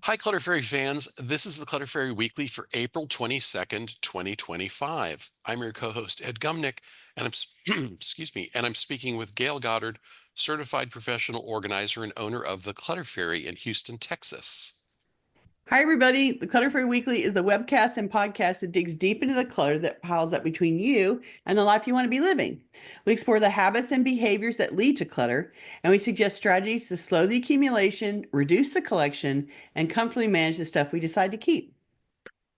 Hi, Clutter Fairy fans. This is the Clutter Fairy Weekly for April 22nd, 2025. I'm your co-host, Ed Gumnick, and excuse me, and I'm speaking with Gayle Goddard, certified professional organizer and owner of the Clutter Fairy in Houston, Texas. Hi, everybody. The Clutter Fairy Weekly is the webcast and podcast that digs deep into the clutter that piles up between you and the life you want to be living. We explore the habits and behaviors that lead to clutter, and we suggest strategies to slow the accumulation, reduce the collection, and comfortably manage the stuff we decide to keep.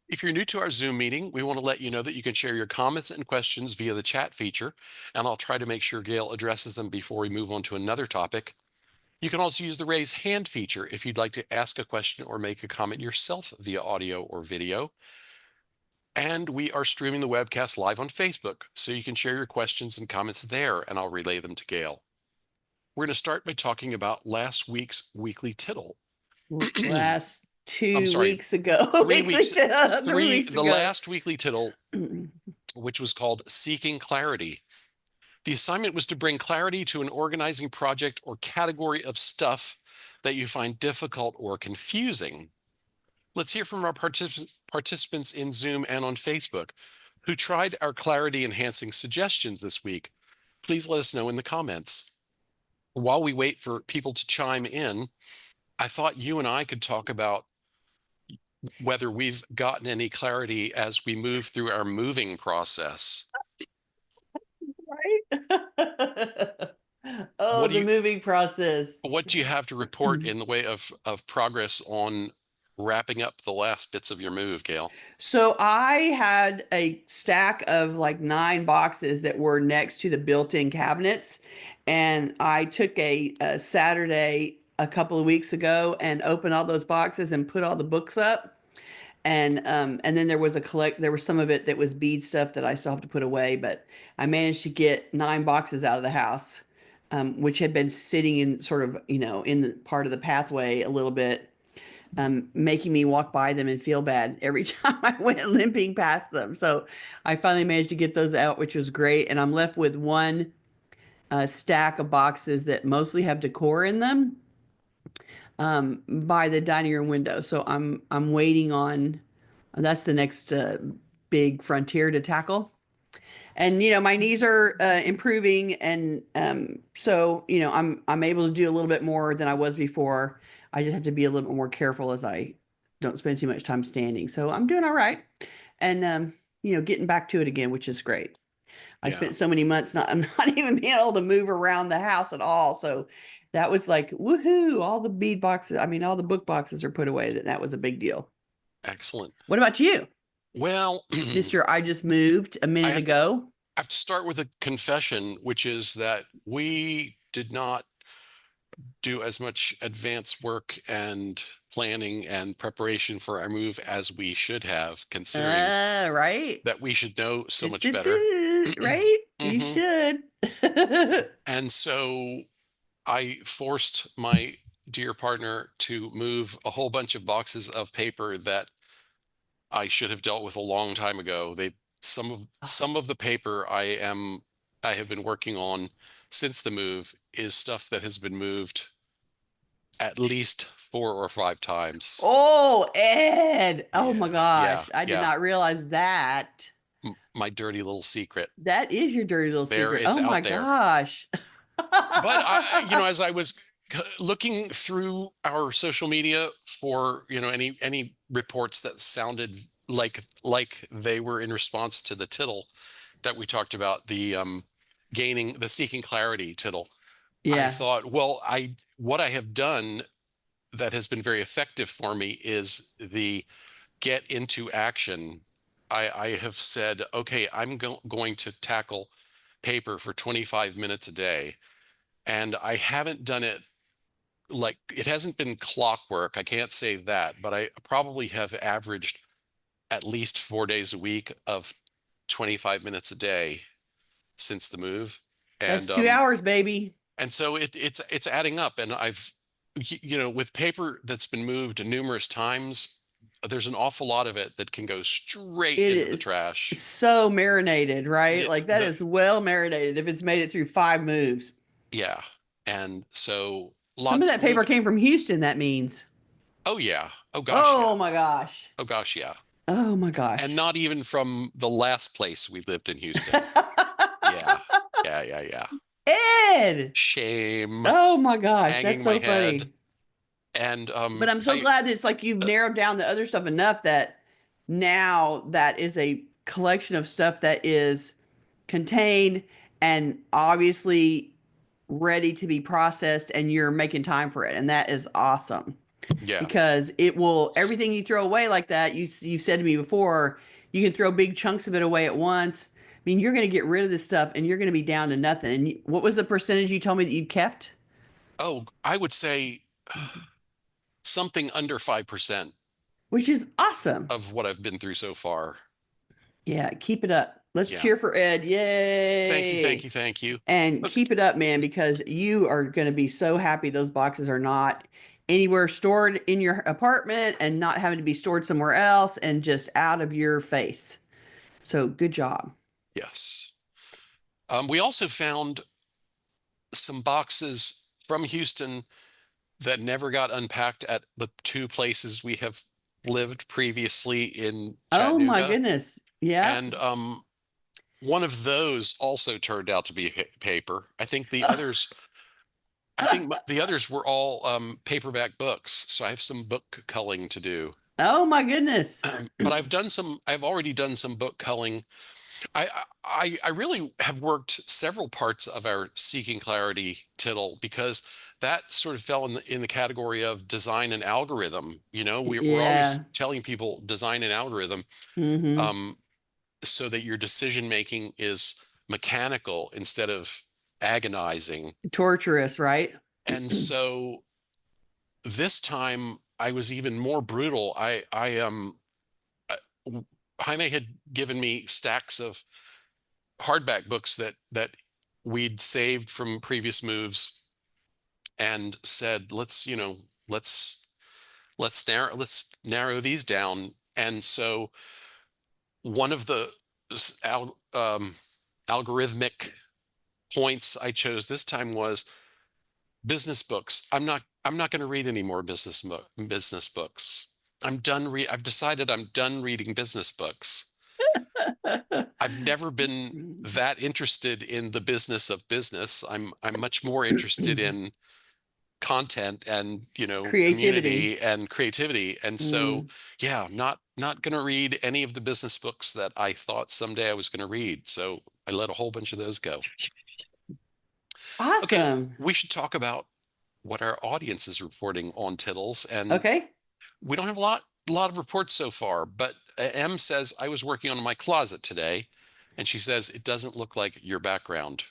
If you're new to our Zoom meeting, we want to let you know that you can share your comments and questions via the chat feature, and I'll try to make sure Gayle addresses them before we move on to another topic. You can also use the raise hand feature if you'd like to ask a question or make a comment yourself via audio or video. And we are streaming the webcast live on Facebook, so you can share your questions and comments there, and I'll relay them to Gayle. We're going to start by talking about last week's Weekly Tittle. Last I'm two sorry, weeks ago, 3 weeks, three weeks the ago. last Weekly Tittle, which was called Seeking Clarity. The assignment was to bring clarity to an organizing project or category of stuff that you find difficult or confusing. Let's hear from our participants in Zoom and on Facebook who tried our clarity enhancing suggestions this week. Please let us know in the comments. While we wait for people to chime in, I thought you and I could talk about whether we've gotten any clarity as we move through our moving process. Right? Oh, What do the you moving process. what do you have to report in the way of progress on wrapping up the last bits of your move, Gayle? So I had a stack of like 9 boxes that were next to the built-in cabinets, and I took a Saturday a couple of weeks ago and opened all those boxes and put all the books up. And then there was some of it that was bead stuff that I still have to put away, but I managed to get 9 boxes out of the house, which had been sitting in sort of, in the part of the pathway a little bit, making me walk by them and feel bad every time I went limping past them. So I finally managed to get those out, which was great. And I'm left with one stack of boxes that mostly have decor in them, by the dining room window. So I'm waiting on that's the next big frontier to tackle. And my knees are improving, and so I'm able to do a little bit more than I was before. I just have to be a little bit more careful as I don't spend too much time standing. So I'm doing all right, and getting back to it again, which is great. I Yeah. spent so many months not I'm not even being able to move around the house at all. So that was like woohoo! All the bead boxes, I mean, all the book boxes are put away. That was a big deal. Excellent. What about you, Well, Mister? I just moved a I minute have to ago. I have to start with a confession, which is that we did not do as much advance work and planning and preparation for our move as we should have, considering Right. that we should know so much better. Du-du-du, right? You hmm should. And so I forced my dear partner to move a whole bunch of boxes of paper that I should have dealt with a long time ago. Some of the paper I have been working on since the move is stuff that has been moved at least 4 or 5 times. Oh, Ed. Oh my Yeah, yeah, gosh. I did yeah. not realize that. My dirty little secret. That is your dirty little There, secret. it's Oh my out there. gosh. But as I was looking through our social media for, any reports that sounded like they were in response to the tittle that we talked about, the seeking clarity tittle. I Yeah. thought, well, I what I have done that has been very effective for me is the get into action. I have said, okay, I'm going to tackle paper for 25 minutes a day. And I haven't done it like it hasn't been clockwork. I can't say that, but I probably have averaged at least 4 days a week of 25 minutes a day since the move. That's And 2 hours, baby. so it's adding up. And with paper that's been moved numerous times, there's an awful lot of it that can go straight It into the is trash. so marinated, right? Yeah, Like that is well marinated if it's made it through 5 moves. yeah. And so Some of lots that paper moving. came from Houston, that means. Oh yeah. Oh gosh, yeah. Oh my gosh. Oh gosh, yeah. Oh my And gosh. not even from the last place we lived in Houston. Yeah. Yeah, yeah, yeah. Ed. Shame, Oh my gosh, that's hanging my so head. funny. And But I'm so I glad that it's like you've narrowed down the other stuff enough that now that is a collection of stuff that is contained and obviously ready to be processed, and you're making time for it. And that is awesome yeah. because it will, everything you throw away like that, you said to me before, you can throw big chunks of it away at once. I mean, you're going to get rid of this stuff and you're going to be down to nothing. And what was the percentage you told me that you kept? Oh, I would say something under 5% Which is awesome. of what I've been through so far. Yeah, keep it up. Let's Yeah. cheer for Ed. Thank you, thank Yay. you, thank you. And Okay. keep it up, man, because you are going to be so happy those boxes are not anywhere stored in your apartment and not having to be stored somewhere else and just out of your face. So good job. Yes. We also found some boxes from Houston that never got unpacked at the two places we have lived previously in Oh my Chattanooga. goodness. Yep. And one of those also turned out to be paper. The others were all paperback books. So I have some book culling to do. Oh my goodness. But I've already done some book culling. I really have worked several parts of our Seeking Clarity tittle because that sort of fell in the category of design and algorithm. We're always Yeah. telling people design an algorithm Hmm. um, so that your decision making is mechanical instead of agonizing. Torturous, right? And so this time I was even more brutal. Uh, Jaime had given me stacks of hardback books that we'd saved from previous moves and said, let's let's narrow these down. And so one of the al algorithmic points I chose this time was business books. I'm not going to read any more business books. I've decided I'm done reading business books. I've never been that interested in the business of business. I'm much more interested in content and, Creativity. community and creativity. And so, Mm. yeah, not going to read any of the business books that I thought someday I was going to read. So I let a whole bunch of those go. Okay, Awesome. we should talk about what our audience is reporting on Tittles. And Okay. we don't have a lot of reports so far, but M says I was working on my closet today, and she says it doesn't look like our background.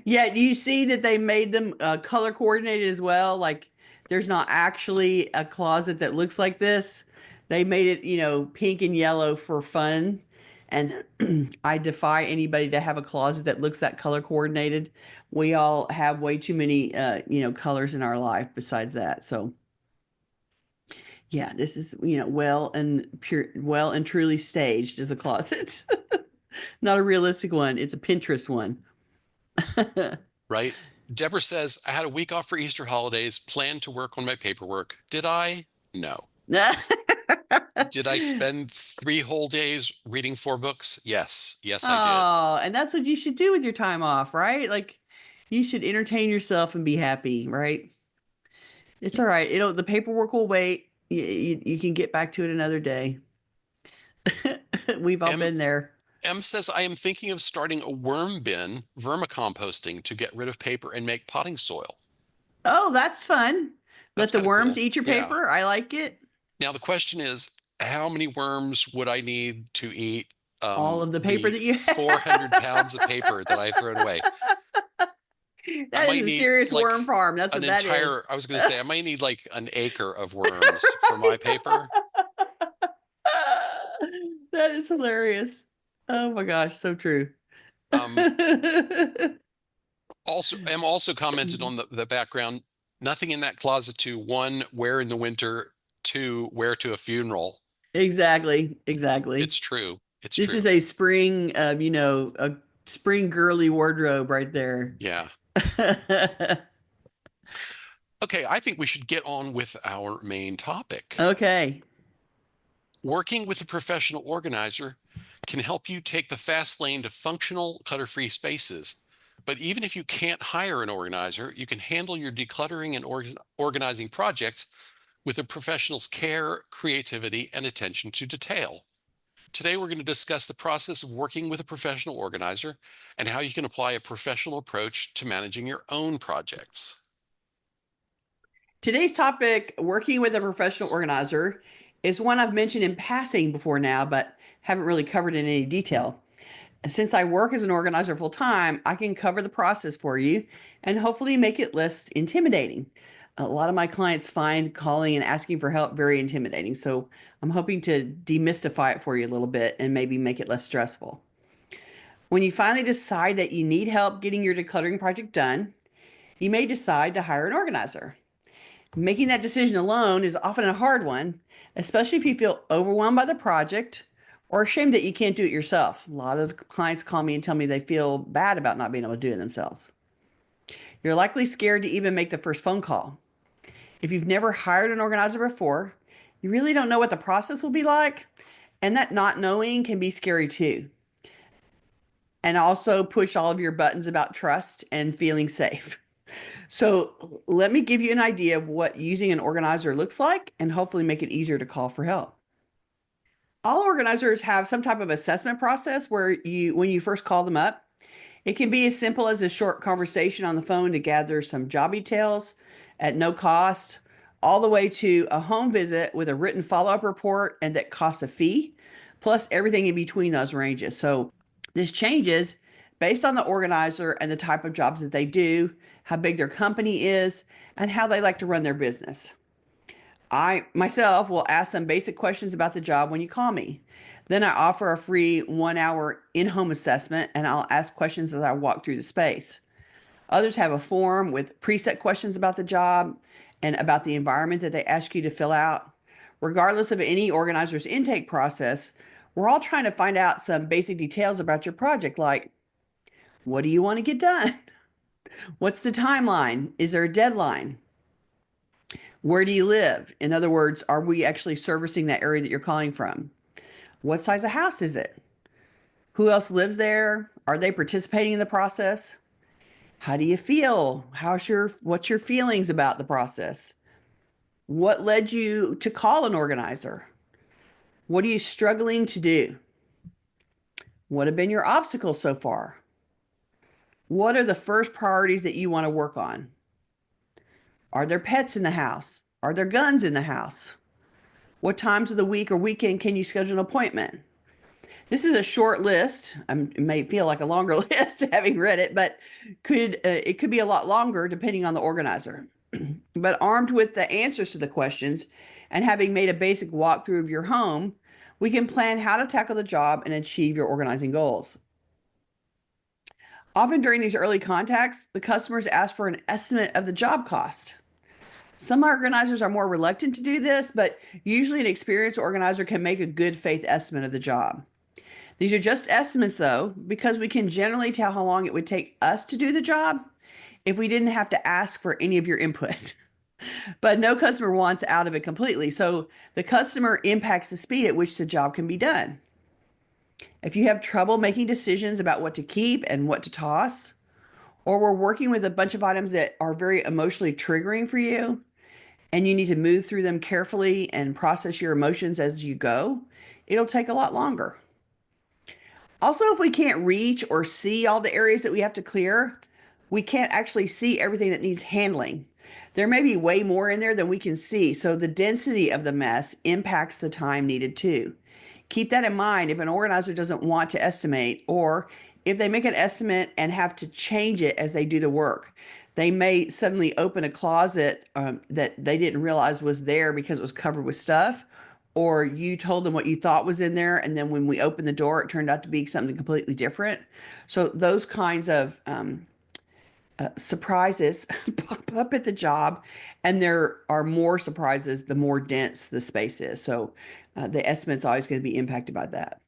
Yeah, do you see that they made them color coordinated as well? Like there's not actually a closet that looks like this. They made it, pink and yellow for fun. And I defy anybody to have a closet that looks that color coordinated. We all have way too many colors in our life besides that. So yeah, this is, well and truly staged as a closet. Not a realistic one. It's a Pinterest one. Right? Deborah says, I had a week off for Easter holidays, planned to work on my paperwork. Did I? No. Did I spend 3 whole days reading 4 books? Yes. Yes, I did. Oh, and that's what you should do with your time off, right? Like you should entertain yourself and be happy, right? It's all right. The paperwork will wait. You can get back to it another day. We've all M been there. M says, I am thinking of starting a worm bin, vermicomposting to get rid of paper and make potting soil. Oh, that's fun. That's Let the kind of worms cool. eat your Yeah. paper. I like it. Now the question is, how many worms would I need to eat All of the paper the that you 400 pounds of paper that I've thrown away? I That is might a need serious like worm farm. That's an what that is. entire, I was going to say, I might need like an acre of worms for my paper. That is hilarious. Oh my gosh, so true. Um, also commented on the background, nothing in that closet to one, wear in the winter, two, wear to a funeral. Exactly, exactly. It's true. It's This is true. a spring, a spring girly wardrobe right there. Yeah. Okay, I think we should get on with our main topic. Okay. Working with a professional organizer can help you take the fast lane to functional, clutter-free spaces. But even if you can't hire an organizer, you can handle your decluttering and organizing projects with a professional's care, creativity, and attention to detail. Today, we're going to discuss the process of working with a professional organizer and how you can apply a professional approach to managing your own projects. Today's topic, working with a professional organizer, is one I've mentioned in passing before now, but haven't really covered in any detail. Since I work as an organizer full time, I can cover the process for you and hopefully make it less intimidating. A lot of my clients find calling and asking for help very intimidating. So I'm hoping to demystify it for you a little bit and maybe make it less stressful. When you finally decide that you need help getting your decluttering project done, you may decide to hire an organizer. Making that decision alone is often a hard one, especially if you feel overwhelmed by the project or ashamed that you can't do it yourself. A lot of clients call me and tell me they feel bad about not being able to do it themselves. You're likely scared to even make the first phone call. If you've never hired an organizer before, you really don't know what the process will be like, and that not knowing can be scary too. And also push all of your buttons about trust and feeling safe. So let me give you an idea of what using an organizer looks like and hopefully make it easier to call for help. All organizers have some type of assessment process where when you first call them up, it can be as simple as a short conversation on the phone to gather some job details at no cost, all the way to a home visit with a written follow-up report and that costs a fee, plus everything in between those ranges. So this changes based on the organizer and the type of jobs that they do, how big their company is, and how they like to run their business. I myself will ask some basic questions about the job when you call me. Then I offer a free 1 hour in-home assessment and I'll ask questions as I walk through the space. Others have a form with preset questions about the job and about the environment that they ask you to fill out. Regardless of any organizer's intake process, we're all trying to find out some basic details about your project, like what do you want to get done? What's the timeline? Is there a deadline? Where do you live? In other words, are we actually servicing that area that you're calling from? What size of house is it? Who else lives there? Are they participating in the process? How do you feel? What's your feelings about the process? What led you to call an organizer? What are you struggling to do? What have been your obstacles so far? What are the first priorities that you want to work on? Are there pets in the house? Are there guns in the house? What times of the week or weekend can you schedule an appointment? This is a short list. It may feel like a longer list having read it, but it could be a lot longer depending on the organizer. But armed with the answers to the questions and having made a basic walkthrough of your home, we can plan how to tackle the job and achieve your organizing goals. Often during these early contacts, the customers ask for an estimate of the job cost. Some organizers are more reluctant to do this, but usually an experienced organizer can make a good faith estimate of the job. These are just estimates though, because we can generally tell how long it would take us to do the job if we didn't have to ask for any of your input. But no customer wants out of it completely. So the customer impacts the speed at which the job can be done. If you have trouble making decisions about what to keep and what to toss, or we're working with a bunch of items that are very emotionally triggering for you, and you need to move through them carefully and process your emotions as you go, it'll take a lot longer. Also, if we can't reach or see all the areas that we have to clear, we can't actually see everything that needs handling. There may be way more in there than we can see, so the density of the mess impacts the time needed too. Keep that in mind if an organizer doesn't want to estimate, or if they make an estimate and have to change it as they do the work. They may suddenly open a closet that they didn't realize was there because it was covered with stuff, or you told them what you thought was in there, and then when we opened the door, it turned out to be something completely different. So those kinds of surprises pop up at the job, and there are more surprises the more dense the space is. So the estimate's always going to be impacted by that.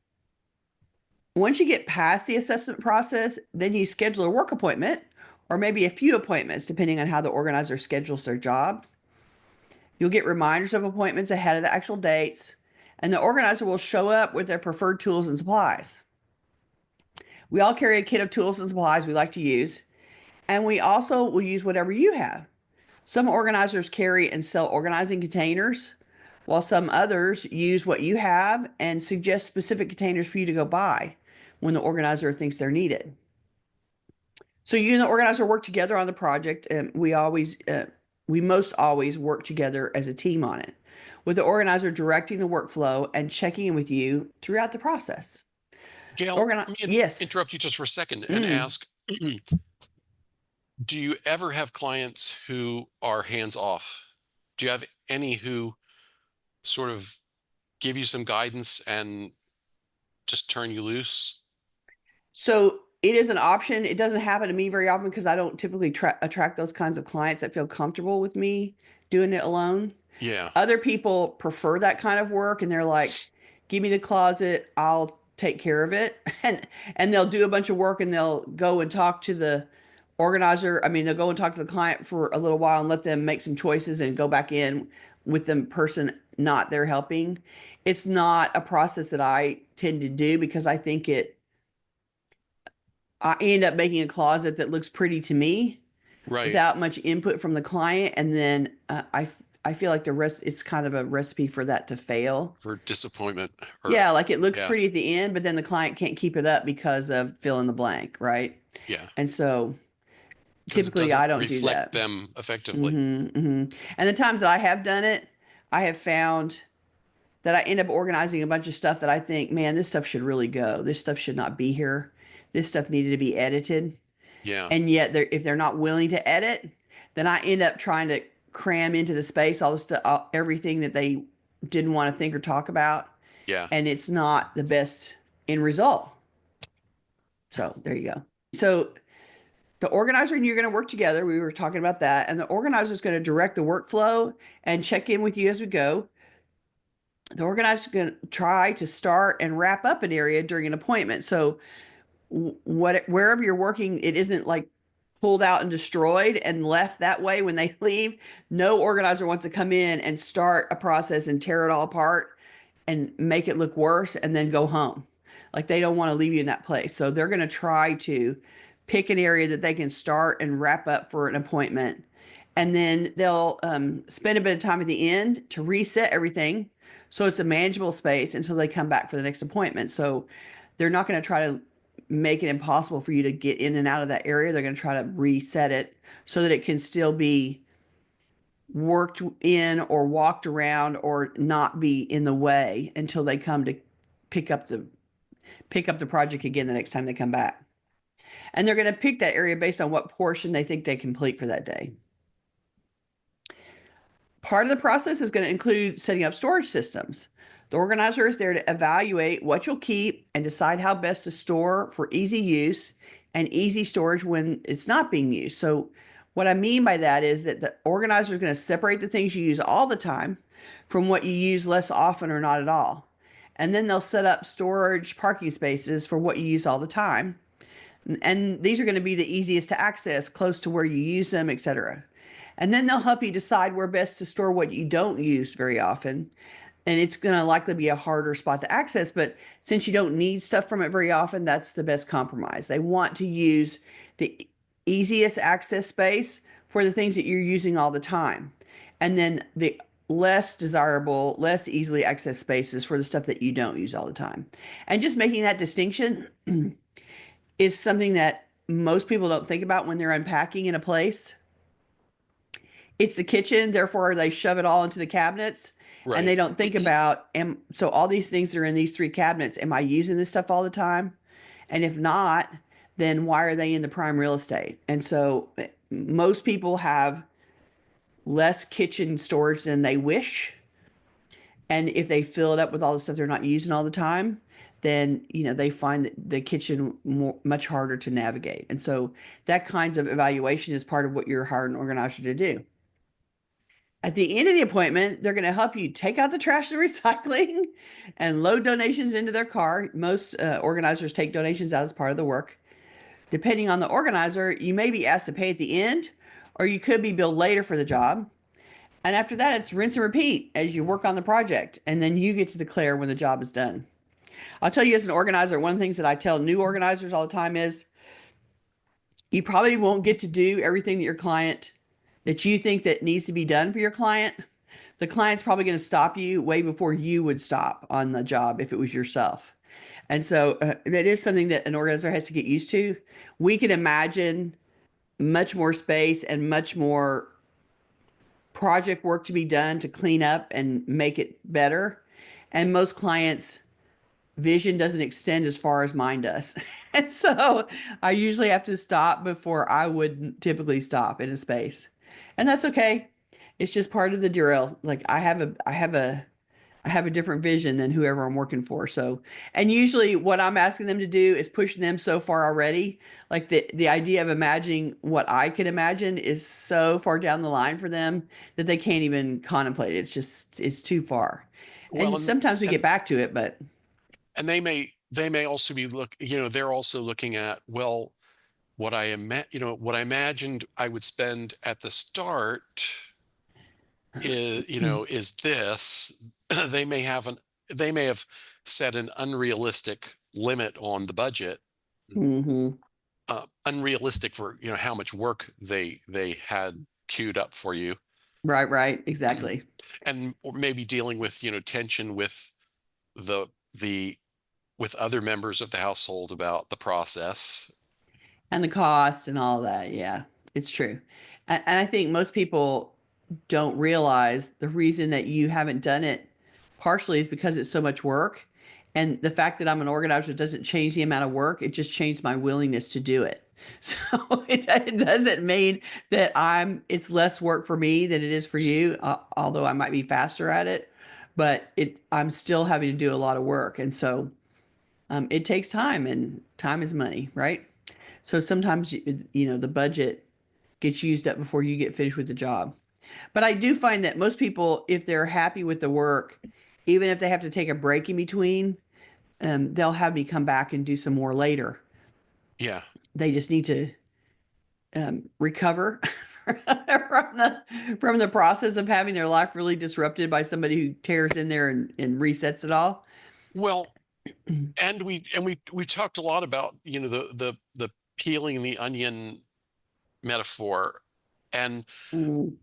Once you get past the assessment process, then you schedule a work appointment or maybe a few appointments, depending on how the organizer schedules their jobs. You'll get reminders of appointments ahead of the actual dates, and the organizer will show up with their preferred tools and supplies. We all carry a kit of tools and supplies we like to use, and we also will use whatever you have. Some organizers carry and sell organizing containers, while some others use what you have and suggest specific containers for you to go buy when the organizer thinks they're needed. So you and the organizer work together on the project, and we most always work together as a team on it, with the organizer directing the workflow and checking in with you throughout the process. Gail, let me Yes. interrupt you just for a second and Mm. ask, do you ever have clients who are hands off? Do you have any who sort of give you some guidance and just turn you loose? So it is an option. It doesn't happen to me very often because I don't typically attract those kinds of clients that feel comfortable with me doing it alone. Yeah, Other people prefer that kind of work and they're like, give me the closet, I'll take care of it. And they'll do a bunch of work and they'll go and talk to the organizer. I mean, they'll go and talk to the client for a little while and let them make some choices and go back in with the person not there helping. It's not a process that I tend to do because I end up making a closet that looks pretty to me right. without much input from the client. And then I feel like the rest, it's kind of a recipe for that to fail. For disappointment or Yeah, like it looks yeah, pretty at the end, but then the client can't keep it up because of fill in the blank, right? yeah, And so because it typically I doesn't don't do reflect that. them effectively. Hmm. And the times that I have done it, I have found that I end up organizing a bunch of stuff that I think, man, this stuff should really go. This stuff should not be here. This stuff needed to be edited. Yeah, And yet if they're not willing to edit, then I end up trying to cram into the space all the stuff, everything that they didn't want to think or talk about, yeah. and it's not the best end result. So there you go. So the organizer and you're going to work together. We were talking about that, and the organizer is going to direct the workflow and check in with you as we go. The organizer is going to try to start and wrap up an area during an appointment. So wherever you're working, it isn't like pulled out and destroyed and left that way when they leave. No organizer wants to come in and start a process and tear it all apart and make it look worse and then go home. Like they don't want to leave you in that place. So they're going to try to pick an area that they can start and wrap up for an appointment. And then they'll spend a bit of time at the end to reset everything so it's a manageable space until they come back for the next appointment. So they're not going to try to make it impossible for you to get in and out of that area. They're going to try to reset it so that it can still be worked in or walked around or not be in the way until they come to pick up the pick up the project again the next time they come back. And they're going to pick that area based on what portion they think they complete for that day. Part of the process is going to include setting up storage systems. The organizer is there to evaluate what you'll keep and decide how best to store for easy use and easy storage when it's not being used. So, what I mean by that is that the organizer is going to separate the things you use all the time from what you use less often or not at all. And then they'll set up storage parking spaces for what you use all the time. And these are going to be the easiest to access, close to where you use them, etc. And then they'll help you decide where best to store what you don't use very often. And it's going to likely be a harder spot to access, but since you don't need stuff from it very often, that's the best compromise. They want to use the easiest access space for the things that you're using all the time. And then the less desirable, less easily accessed spaces for the stuff that you don't use all the time. And just making that distinction is something that most people don't think about when they're unpacking in a place. It's the kitchen, therefore they shove it all into the cabinets and they Right. don't think about so all these things are in these three cabinets. Am I using this stuff all the time? And if not, then why are they in the prime real estate? And so most people have less kitchen storage than they wish. And if they fill it up with all the stuff they're not using all the time, then they find the kitchen much harder to navigate. And so that kinds of evaluation is part of what you're hired an organizer to do. At the end of the appointment, they're going to help you take out the trash and recycling and load donations into their car. Most organizers take donations out as part of the work. Depending on the organizer, you may be asked to pay at the end, or you could be billed later for the job. And after that, it's rinse and repeat as you work on the project, and then you get to declare when the job is done. I'll tell you, as an organizer, one of the things that I tell new organizers all the time is you probably won't get to do everything that your client that you think that needs to be done for your client. The client's probably going to stop you way before you would stop on the job if it was yourself. And so that is something that an organizer has to get used to. We can imagine much more space and much more project work to be done to clean up and make it better. And most clients' vision doesn't extend as far as mine does. And so I usually have to stop before I would typically stop in a space. And that's okay. It's just part of the drill. Like I have a different vision than whoever I'm working for. So, and usually what I'm asking them to do is pushing them so far already. Like the idea of imagining what I could imagine is so far down the line for them that they can't even contemplate it. It's too far. Well, And sometimes we get and back to it, but and they may also be they're also looking at, well, what I imagined I would spend at the start is, is this. They may have an they may have set an unrealistic limit on the budget, hmm. unrealistic for, how much work they had queued up for you, Right, right, exactly. and or maybe dealing with, tension with the with other members of the household about the process. And the cost and all of that. Yeah, it's true. And I think most people don't realize the reason that you haven't done it partially is because it's so much work. And the fact that I'm an organizer doesn't change the amount of work. It just changed my willingness to do it. So it doesn't mean that it's less work for me than it is for you, although I might be faster at it, but I'm still having to do a lot of work. And so it takes time, and time is money, right? So sometimes, the budget gets used up before you get finished with the job. But I do find that most people, if they're happy with the work, even if they have to take a break in between, they'll have me come back and do some more later. Yeah. They just need to recover from the process of having their life really disrupted by somebody who tears in there and resets it all. Well, and we talked a lot about, the peeling the onion metaphor, and Mm,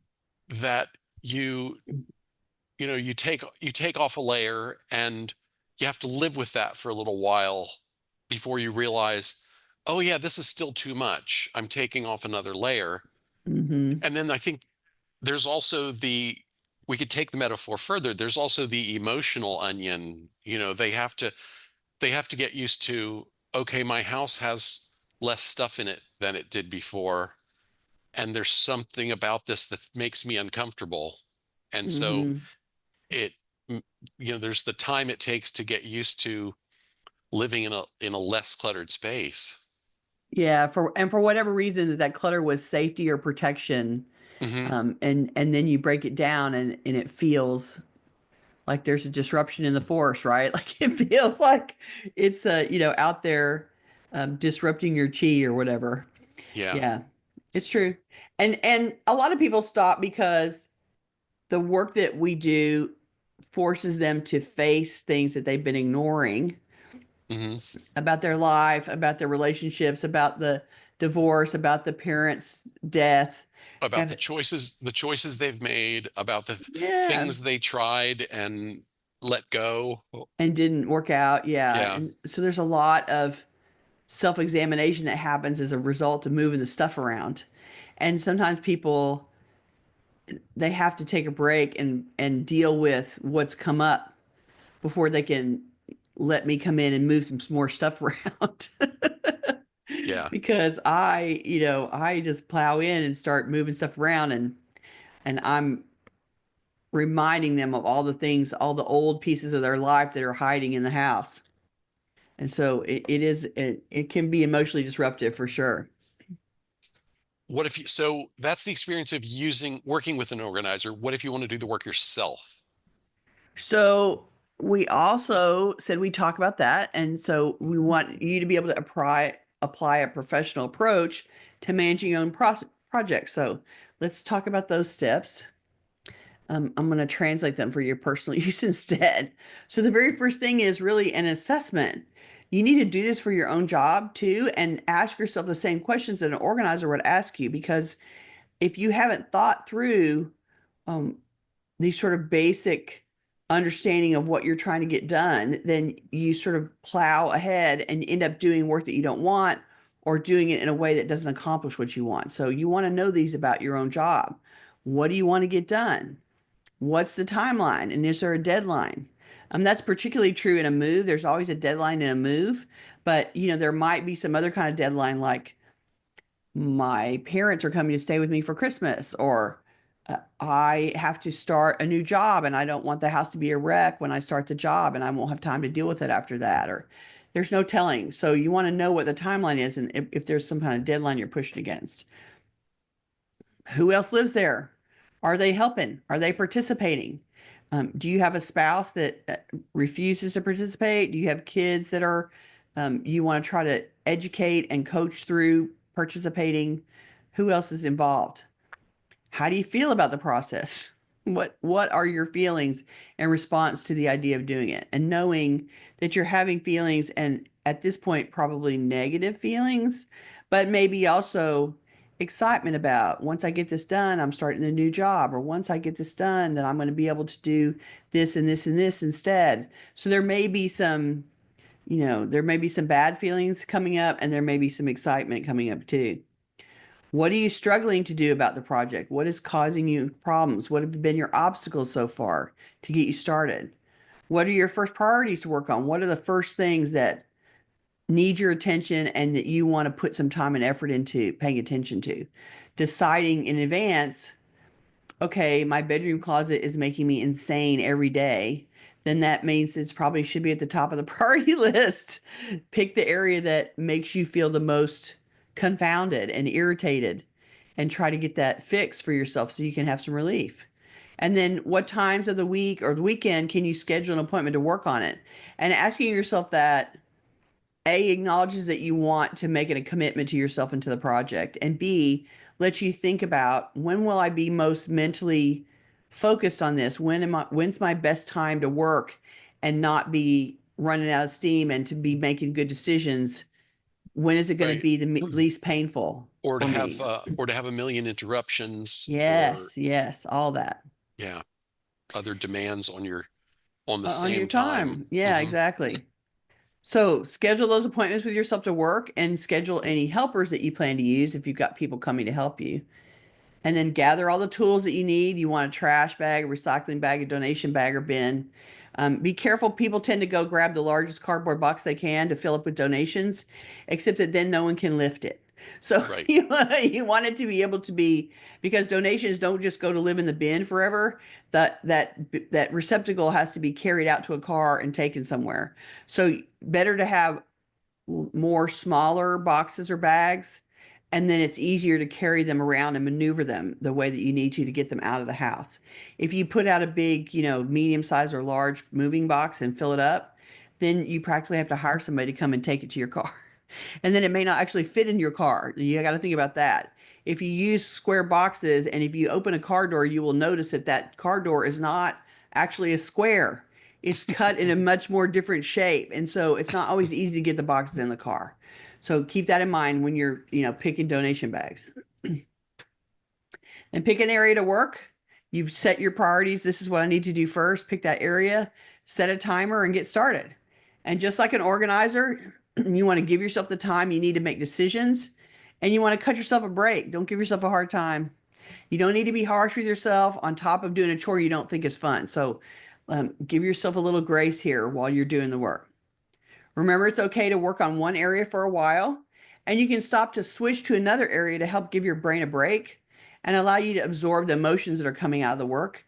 that you you take off a layer, and you have to live with that for a little while before you realize, oh yeah, this is still too much. I'm taking off another layer. hmm. And then I think there's also we could take the metaphor further. There's also the emotional onion. They have to get used to, okay, my house has less stuff in it than it did before, and there's something about this that makes me uncomfortable. And so Hmm. it there's the time it takes to get used to living in a less cluttered space. Yeah, for whatever reason that clutter was safety or protection, Hmm. and then you break it down and it feels like there's a disruption in the force, right? Like it feels like it's out there disrupting your chi or whatever. Yeah. Yeah, it's true. And a lot of people stop because the work that we do forces them to face things that they've been ignoring Hmm. about their life, about their relationships, about the divorce, about the parents' death. About Have the choices they've made, about the Yeah, things they tried and let go. and didn't work out. Yeah. Yeah. And so there's a lot of self-examination that happens as a result of moving the stuff around. And sometimes people they have to take a break and deal with what's come up before they can let me come in and move some more stuff around. Yeah. Because I just plow in and start moving stuff around, and I'm reminding them of all the things, all the old pieces of their life that are hiding in the house. And so it can be emotionally disruptive for sure. So that's the experience of working with an organizer. What if you want to do the work yourself? So we also said we talk about that. And so we want you to be able to apply a professional approach to managing your own projects. So let's talk about those steps. I'm going to translate them for your personal use instead. So the very first thing is really an assessment. You need to do this for your own job too, and ask yourself the same questions that an organizer would ask you, because if you haven't thought through um, these sort of basic understanding of what you're trying to get done, then you sort of plow ahead and end up doing work that you don't want, or doing it in a way that doesn't accomplish what you want. So you want to know these about your own job. What do you want to get done? What's the timeline? And is there a deadline? That's particularly true in a move. There's always a deadline in a move, but there might be some other kind of deadline, like my parents are coming to stay with me for Christmas, or I have to start a new job and I don't want the house to be a wreck when I start the job and I won't have time to deal with it after that, or there's no telling. So you want to know what the timeline is, and if there's some kind of deadline you're pushing against. Who else lives there? Are they helping? Are they participating? Do you have a spouse that refuses to participate? Do you have kids that are, you want to try to educate and coach through participating? Who else is involved? How do you feel about the process? What are your feelings in response to the idea of doing it? And knowing that you're having feelings, and at this point probably negative feelings, but maybe also excitement about, once I get this done, I'm starting a new job, or once I get this done, then I'm going to be able to do this and this and this instead. So there may be some, there may be some bad feelings coming up, and there may be some excitement coming up too. What are you struggling to do about the project? What is causing you problems? What have been your obstacles so far to get you started? What are your first priorities to work on? What are the first things that need your attention and that you want to put some time and effort into paying attention to? Deciding in advance, okay, my bedroom closet is making me insane every day, then that means it's probably should be at the top of the priority list. Pick the area that makes you feel the most confounded and irritated, and try to get that fixed for yourself so you can have some relief. And then what times of the week or the weekend can you schedule an appointment to work on it? And asking yourself that, A, acknowledges that you want to make it a commitment to yourself and to the project, and B, lets you think about, when will I be most mentally focused on this? When's my best time to work and not be running out of steam, and to be making good decisions? When is it going to Right. be the least painful for me? Or to have a million interruptions, or Yes, yes, all that. yeah, other demands on the On your same time. time. Yeah, Hmm. exactly. So schedule those appointments with yourself to work, and schedule any helpers that you plan to use if you've got people coming to help you. And then gather all the tools that you need. You want a trash bag, a recycling bag, a donation bag, or bin. Be careful. People tend to go grab the largest cardboard box they can to fill up with donations, except that then no one can lift it. So Right. you want it to be able to be, because donations don't just go to live in the bin forever. That receptacle has to be carried out to a car and taken somewhere. So better to have more smaller boxes or bags, and then it's easier to carry them around and maneuver them the way that you need to get them out of the house. If you put out a big, medium size or large moving box and fill it up, then you practically have to hire somebody to come and take it to your car. And then it may not actually fit in your car. You got to think about that. If you use square boxes, and if you open a car door, you will notice that that car door is not actually a square. It's cut in a much more different shape. And so it's not always easy to get the boxes in the car. So keep that in mind when you're, picking donation bags. And pick an area to work. You've set your priorities. This is what I need to do first. Pick that area, set a timer, and get started. And just like an organizer, you want to give yourself the time you need to make decisions, and you want to cut yourself a break. Don't give yourself a hard time. You don't need to be harsh with yourself on top of doing a chore you don't think is fun. So give yourself a little grace here while you're doing the work. Remember, it's okay to work on one area for a while, and you can stop to switch to another area to help give your brain a break and allow you to absorb the emotions that are coming out of the work.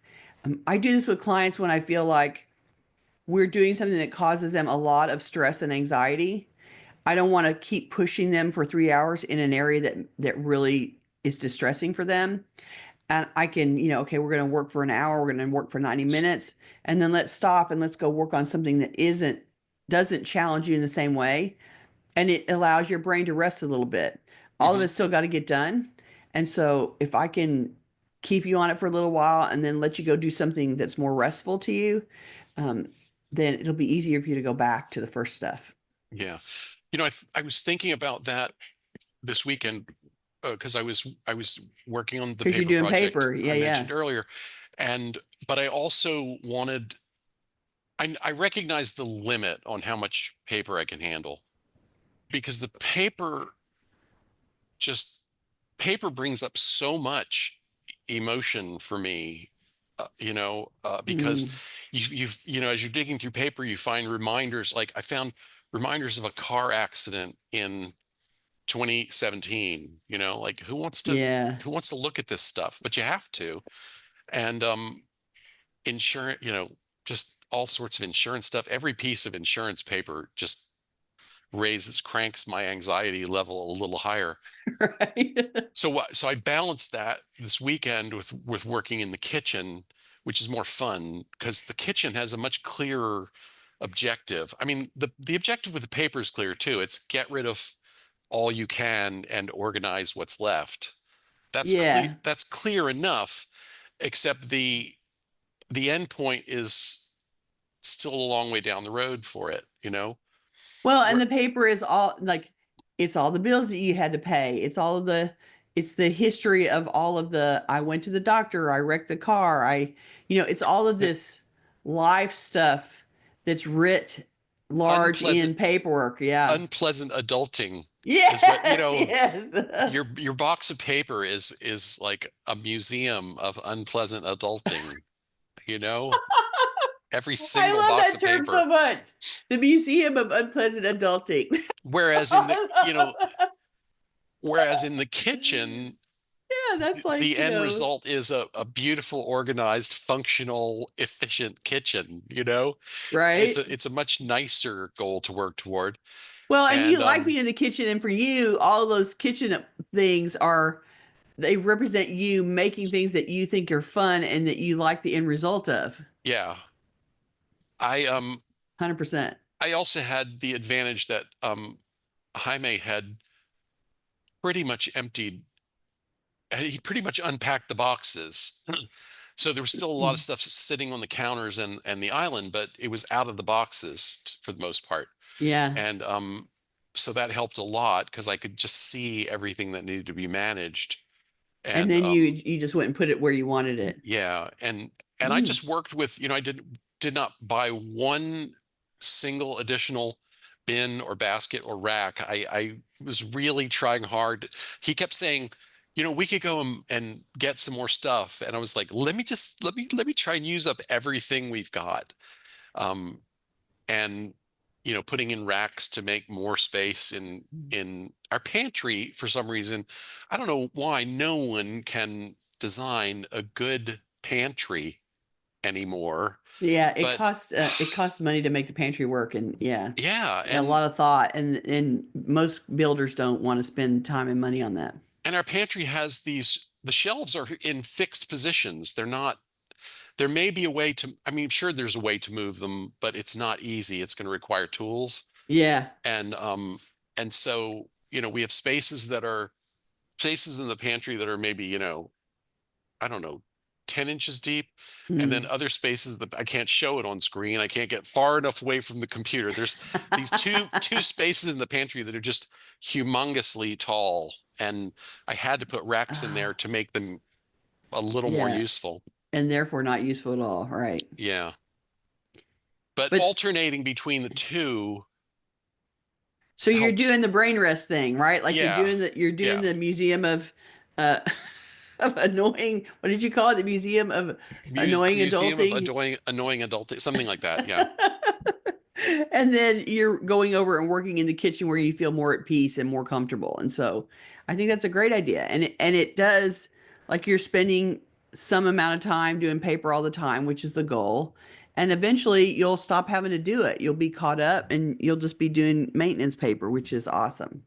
I do this with clients when I feel like we're doing something that causes them a lot of stress and anxiety. I don't want to keep pushing them for 3 hours in an area that really is distressing for them. And I can, okay, we're going to work for an hour, we're going to work for 90 minutes, and then let's stop and let's go work on something that doesn't challenge you in the same way. and it allows your brain to rest a little bit. All of Hmm. it's still got to get done. And so if I can keep you on it for a little while and then let you go do something that's more restful to you, um, then it'll be easier for you to go back to the first stuff. Yeah. I was thinking about that this weekend because I was working on the Because you're paper doing project paper. Yeah, I yeah. mentioned earlier, and but I also wanted I recognize the limit on how much paper I can handle because the just paper brings up so much emotion for me, because Mm, as you're digging through paper, you find reminders. Like I found reminders of a car accident in 2017. Like yeah. who wants to look at this stuff? But you have to. And insurance, just all sorts of insurance stuff. Every piece of insurance paper just cranks my anxiety level a little higher. Right. So I balanced that this weekend with working in the kitchen, which is more fun because the kitchen has a much clearer objective. I mean, the objective with the paper is clear too. It's get rid of all you can and organize what's left. That's clear. Yeah. That's clear enough, except the end point is still a long way down the road for it. Well, and Where the paper is all like it's all the bills that you had to pay. It's the history of all of the I went to the doctor, I wrecked the car, it's all of the this life stuff that's writ large unpleasant in paperwork. Yeah. unpleasant adulting is what, Yes, yes. your box of paper is like a museum of unpleasant adulting, you know? Every I single love box that of term paper. so much. The Museum of Unpleasant Adulting. Whereas in the, you know, whereas in the kitchen, Yeah, that's like, the end result is a beautiful, organized, functional, efficient kitchen. It's right? a much nicer goal to work toward. Well, and And you like being in the kitchen, and for you, all of those kitchen things they represent you making things that you think are fun and that you like the end result of. yeah, I 100%. I also had the advantage that Jaime had pretty much emptied he pretty much unpacked the boxes. So there was still a lot of stuff sitting on the counters and the island, but it was out of the boxes for the most part. Yeah. And so that helped a lot because I could just see everything that needed to be managed. And And then you just went and put it where you wanted it. yeah, and I Mm. just worked with, I did not buy one single additional bin or basket or rack. I was really trying hard. He kept saying, we could go and get some more stuff. And I was like, let me try and use up everything we've got. Um, and putting in racks to make more space in our pantry for some reason. I don't know why no one can design a good pantry anymore, Yeah, but it costs money to make the pantry work, and yeah, yeah, a lot of thought, and most builders don't want to spend time and money on that. and our pantry has the shelves are in fixed positions. There may be a way to, I mean, sure there's a way to move them, but it's not easy. It's going to require tools. Yeah. And so, we have spaces in the pantry that are maybe, I don't know, 10 inches deep. And then Mm. other spaces that I can't show it on screen. I can't get far enough away from the computer. There's these two spaces in the pantry that are just humongously tall. And I had to put racks in there Ah, to make them a little more yeah, useful. and therefore not useful at all, right? Yeah. But But alternating between the two so you're helps. doing the brain rest thing, right? Like Yeah. you're doing Yeah. the museum of uh of annoying, what did you call it? The museum of annoying Museum of adulting. annoying adult, something like that. Yeah. And then you're going over and working in the kitchen where you feel more at peace and more comfortable. And so I think that's a great idea. And it does, like, you're spending some amount of time doing paper all the time, which is the goal. And eventually you'll stop having to do it. You'll be caught up and you'll just be doing maintenance paper, which is awesome.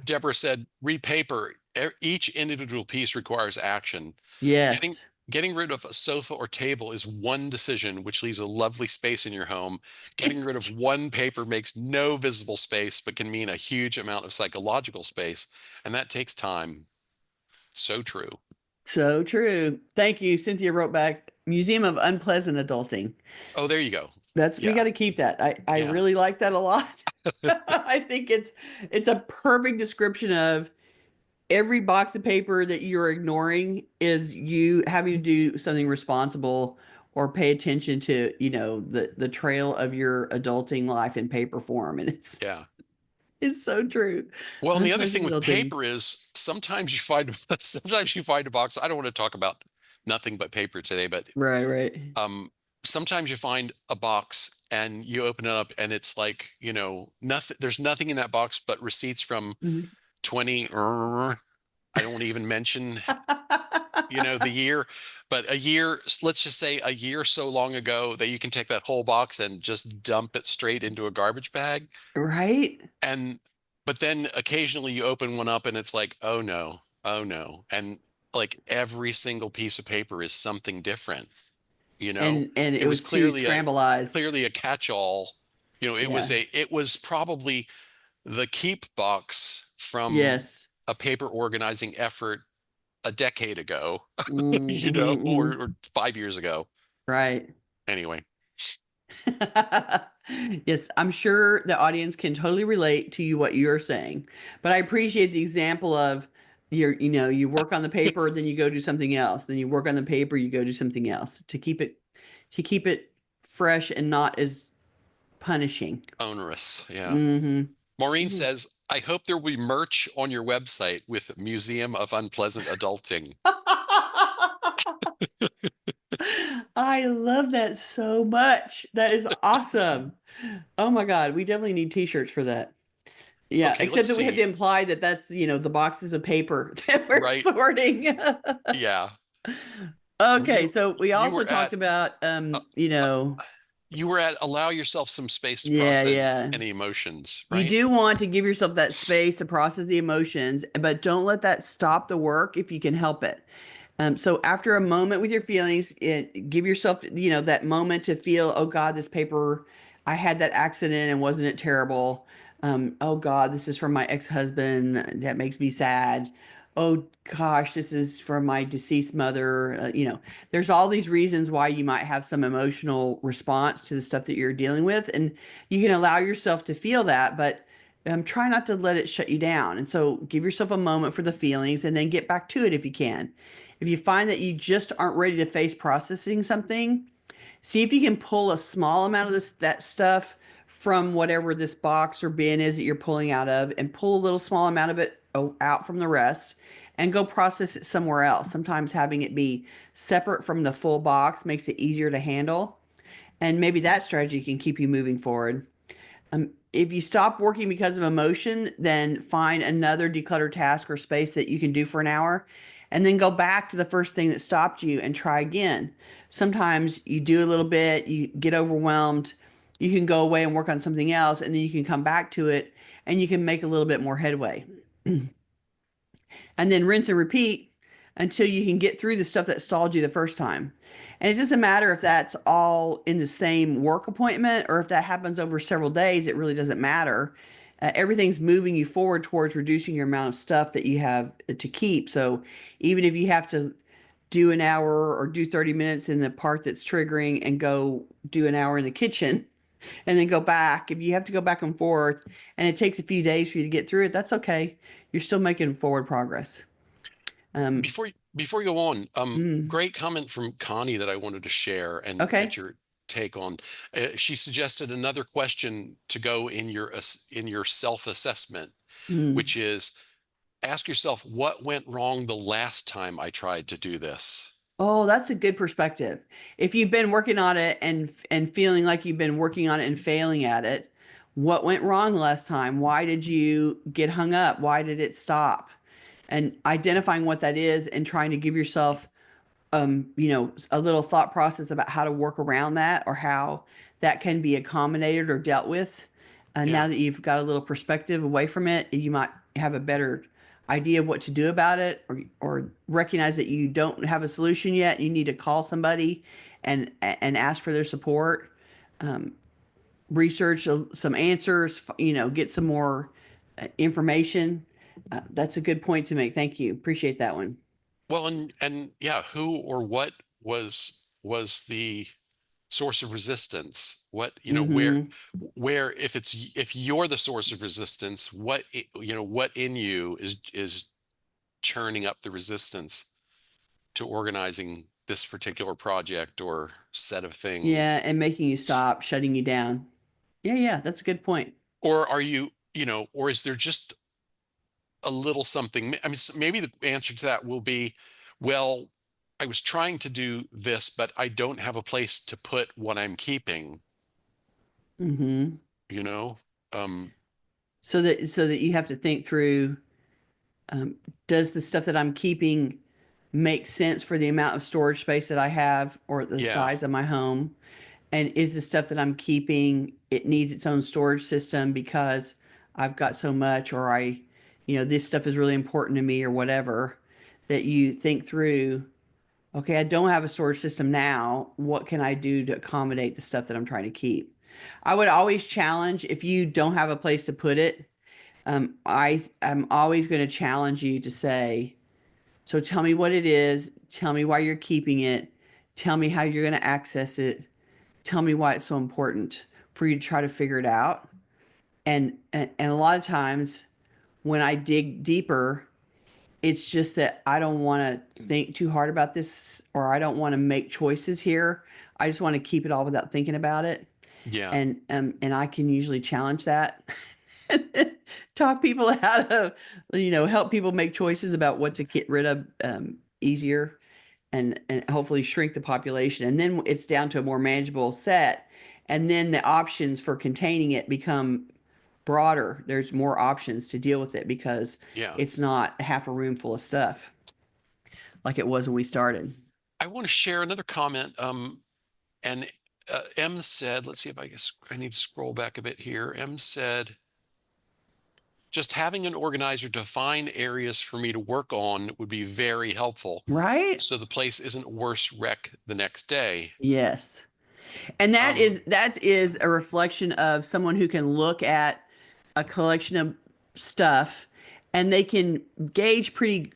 Deborah said, read paper. Each individual piece requires action. Getting Yes. Getting rid of a sofa or table is one decision, which leaves a lovely space in your home. Getting rid It's of one paper makes no visible space, but can mean a huge amount of psychological space. And that takes time. So true. so true. Thank you. Cynthia wrote back, Museum of Unpleasant Adulting. Oh, there you go. That's we Yeah. got to keep that. I Yeah. really like that a lot. I think it's a perfect description of every box of paper that you're ignoring is you having to do something responsible or pay attention to, the trail of your adulting life in paper form. And it's Yeah. it's so true. Well, and the other thing Unpleasant with adulting. paper is sometimes you find sometimes you find a box. I don't want to talk about nothing but paper today, but Right, right. um sometimes you find a box and you open it up and it's like, nothing, there's nothing in that box but receipts from Mhm. 20, I don't want to even mention, the year, but a year, let's just say a year so long ago that you can take that whole box and just dump it straight into a garbage bag. Right? And but then occasionally you open one up and it's like, oh no, oh no. And like every single piece of paper is something different, you know? And It it was was too clearly a scramblized. clearly a catch-all. Yeah. It was probably the keep box from Yes. a paper organizing effort a decade ago, Mm-hmm. or 5 years ago. Right. Anyway, Yes, I'm sure the audience can totally relate to you what you're saying. But I appreciate the example of you work on the paper, then you go do something else. Then you work on the paper, you go do something else to keep it fresh and not as punishing. onerous. Yeah. Hmm. Maureen says, I hope there will be merch on your website with Museum of Unpleasant Adulting. I love that so much. That is awesome. Oh my God, we definitely need t-shirts for that. Yeah, Okay, except let's that we have see. to imply that that's, the boxes of paper that we're Right. sorting. Yeah. Okay, You so we you also were talked at about uh, uh, you were at allow yourself some space to yeah, process yeah. any emotions, You right? do want to give yourself that space to process the emotions, but don't let that stop the work if you can help it. So after a moment with your feelings, give yourself, that moment to feel, oh God, this paper, I had that accident and wasn't it terrible? Oh God, this is from my ex-husband. That makes me sad. Oh gosh, this is from my deceased mother. There's all these reasons why you might have some emotional response to the stuff that you're dealing with, and you can allow yourself to feel that, but try not to let it shut you down. And so give yourself a moment for the feelings and then get back to it if you can. If you find that you just aren't ready to face processing something, see if you can pull a small amount of that stuff from whatever this box or bin is that you're pulling out of and pull a little small amount of it out from the rest and go process it somewhere else. Sometimes having it be separate from the full box makes it easier to handle. And maybe that strategy can keep you moving forward. If you stop working because of emotion, then find another declutter task or space that you can do for an hour and then go back to the first thing that stopped you and try again. Sometimes you do a little bit, you get overwhelmed, you can go away and work on something else, and then you can come back to it and you can make a little bit more headway and then rinse and repeat until you can get through the stuff that stalled you the first time. And it doesn't matter if that's all in the same work appointment or if that happens over several days, it really doesn't matter. Everything's moving you forward towards reducing your amount of stuff that you have to keep. So even if you have to do an hour or do 30 minutes in the part that's triggering and go do an hour in the kitchen and then go back, if you have to go back and forth and it takes a few days for you to get through it, that's okay. You're still making forward progress. Um, Before you go on, mm, great comment from Connie that I wanted to share and get okay. your take on. She suggested another question to go in your self-assessment, Mm. which is ask yourself what went wrong the last time I tried to do this. Oh, that's a good perspective. If you've been working on it and feeling like you've been working on it and failing at it, what went wrong last time? Why did you get hung up? Why did it stop? And identifying what that is and trying to give yourself a little thought process about how to work around that or how that can be accommodated or dealt with. Yeah. Now that you've got a little perspective away from it, you might have a better idea of what to do about it, or recognize that you don't have a solution yet, you need to call somebody and ask for their support, research some answers, get some more information. That's a good point to make. Thank you. Appreciate that one. Well, and yeah, who or what was the source of resistance? What, Mm-hmm. where if you're the source of resistance, what in you is churning up the resistance to organizing this particular project or set of Yeah, things? and making you stop, shutting you down. Yeah, yeah, that's a good point. Or are you, or is there just a little something? I mean, maybe the answer to that will be, well, I was trying to do this, but I don't have a place to put what I'm keeping, Mm-hmm. you know? Um, So that you have to think through, um, does the stuff that I'm keeping make sense for the amount of storage space that I have or the yeah, size of my home? And is the stuff that I'm keeping, it needs its own storage system because I've got so much, or this stuff is really important to me, or whatever, that you think through, okay, I don't have a storage system now. What can I do to accommodate the stuff that I'm trying to keep? I would always challenge if you don't have a place to put it. I'm always going to challenge you to say, so tell me what it is, tell me why you're keeping it, tell me how you're going to access it, tell me why it's so important for you to try to figure it out. And a lot of times when I dig deeper, it's just that I don't want to think too hard about this, or I don't want to make choices here. I just want to keep it all without thinking about it. yeah, And I can usually challenge that. Talk people out of, help people make choices about what to get rid of, easier, and hopefully shrink the population. And then it's down to a more manageable set. And then the options for containing it become broader. There's more options to deal with it because yeah. it's not half a room full of stuff like it was when we started. I want to share another comment. And M said, let's see if I need to scroll back a bit here. M said, just having an organizer define areas for me to work on would be very helpful. Right? So the place isn't worse wreck the next day. Yes. And that Um, is that is a reflection of someone who can look at a collection of stuff and they can gauge pretty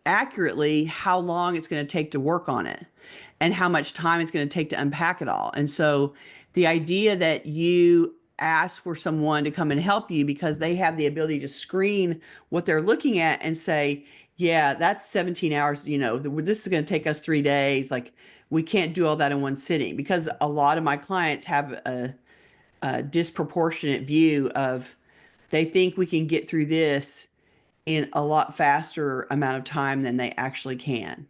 accurately how long it's going to take to work on it and how much time it's going to take to unpack it all. And so the idea that you ask for someone to come and help you because they have the ability to screen what they're looking at and say, yeah, that's 17 hours, this is going to take us 3 days. Like, we can't do all that in one sitting, because a lot of my clients have a disproportionate view of, they think we can get through this in a lot faster amount of time than they actually can.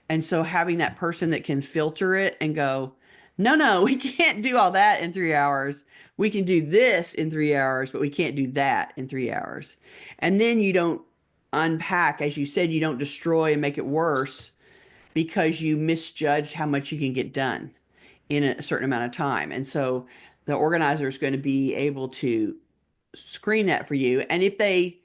And so having that person that can filter it and go, no, no, we can't do all that in 3 hours. We can do this in 3 hours, but we can't do that in 3 hours. And then you don't unpack, as you said, you don't destroy and make it worse because you misjudged how much you can get done in a certain amount of time. And so the organizer is going to be able to screen that for you. And if they